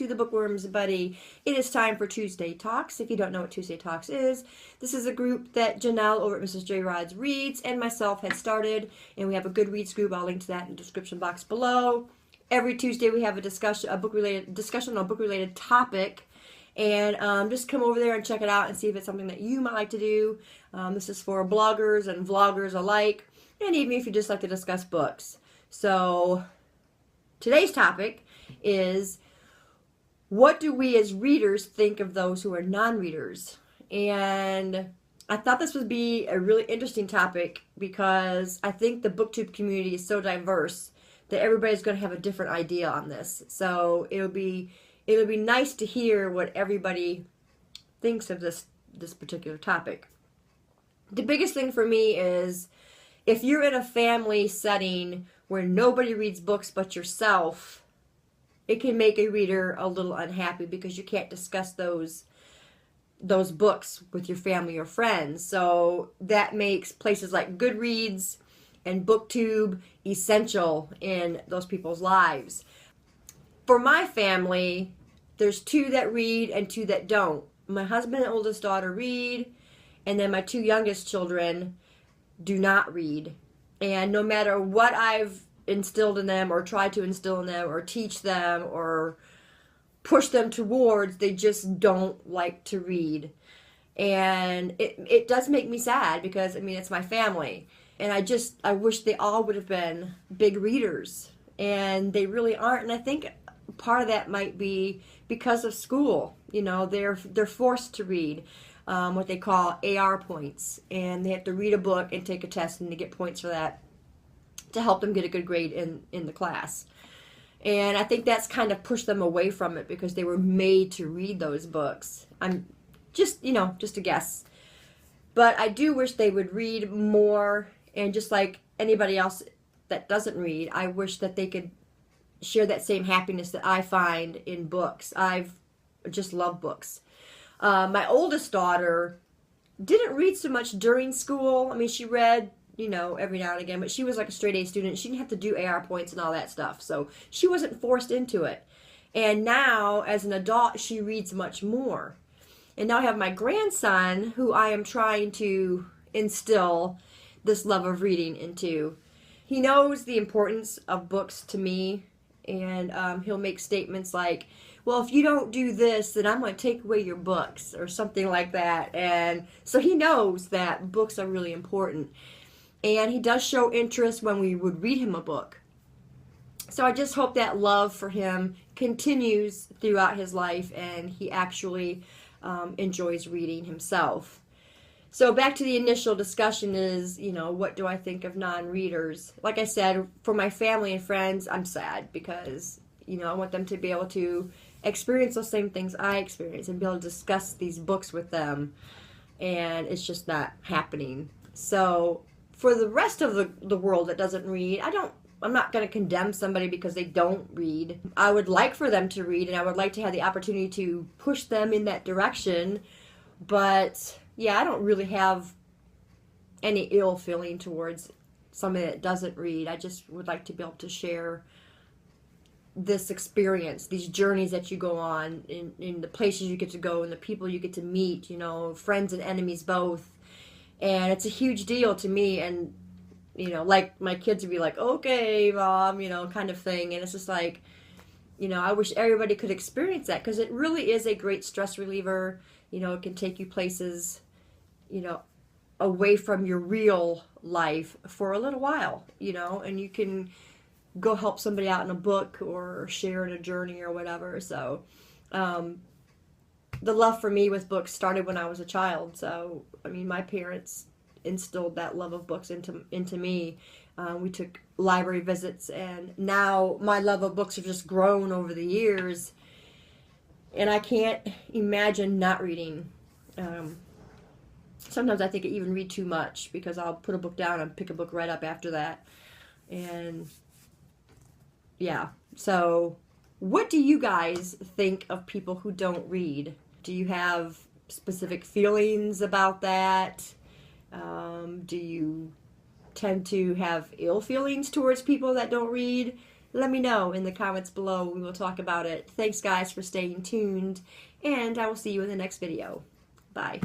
to the Bookworms Buddy. It is time for Tuesday Talks. If you don't know what Tuesday Talks is, this is a group that Janelle over at Mrs. J. Rod's Reads and myself had started, and we have a Goodreads group. I'll link to that in the description box below. Every Tuesday we have a discussion on a book-related topic, and just come over there and check it out and see if it's something that you might like to do. This is for bloggers and vloggers alike, and even if you just like to discuss books. So today's topic is, what do we as readers think of those who are non-readers? And I thought this would be a really interesting topic because I think the booktube community is so diverse that everybody's going to have a different idea on this. So it'll be nice to hear what everybody thinks of this particular topic. The biggest thing for me is, if you're in a family setting where nobody reads books but yourself, it can make a reader a little unhappy because you can't discuss those books with your family or friends. So that makes places like Goodreads and BookTube essential in those people's lives. For my family, there's 2 that read and 2 that don't. My husband and oldest daughter read, and then my 2 youngest children do not read. And no matter what I've instilled in them or tried to instill in them or teach them or push them towards, they just don't like to read. And it does make me sad because, I mean, it's my family. And I wish they all would have been big readers. And they really aren't. And I think part of that might be because of school. You know, they're forced to read what they call AR points. And they have to read a book and take a test, and they get points for that to help them get a good grade in the class. And I think that's kind of pushed them away from it because they were made to read those books. I'm just a guess. But I do wish they would read more, and just like anybody else that doesn't read, I wish that they could share that same happiness that I find in books. I've just love books. My oldest daughter didn't read so much during school. I mean, she read, every now and again, but she was like a straight A student. She didn't have to do AR points and all that stuff, so she wasn't forced into it. And now, as an adult, she reads much more. And now I have my grandson, who I am trying to instill this love of reading into. He knows the importance of books to me, and he'll make statements like, well, if you don't do this, then I'm going to take away your books, or something like that. And so he knows that books are really important. And he does show interest when we would read him a book. So I just hope that love for him continues throughout his life, and he actually enjoys reading himself. So back to the initial discussion is, what do I think of non-readers? Like I said, for my family and friends, I'm sad because, I want them to be able to experience those same things I experience and be able to discuss these books with them. And it's just not happening. So for the rest of the world that doesn't read, I'm not going to condemn somebody because they don't read. I would like for them to read, and I would like to have the opportunity to push them in that direction. But yeah, I don't really have any ill feeling towards somebody that doesn't read. I just would like to be able to share this experience, these journeys that you go on, in the places you get to go and the people you get to meet, friends and enemies both. And it's a huge deal to me. And, like my kids would be like, okay, Mom, kind of thing. And it's just like, I wish everybody could experience that because it really is a great stress reliever. It can take you places, away from your real life for a little while, and you can go help somebody out in a book or share in a journey or whatever. So the love for me with books started when I was a child. So, I mean, my parents instilled that love of books into me. We took library visits, and now my love of books have just grown over the years, and I can't imagine not reading. Sometimes I think I even read too much because I'll put a book down and pick a book right up after that. And yeah, so what do you guys think of people who don't read? Do you have specific feelings about that? Do you tend to have ill feelings towards people that don't read? let me know in the comments below. We will talk about it. Thanks, guys, for staying tuned, and I will see you in the next video. Bye.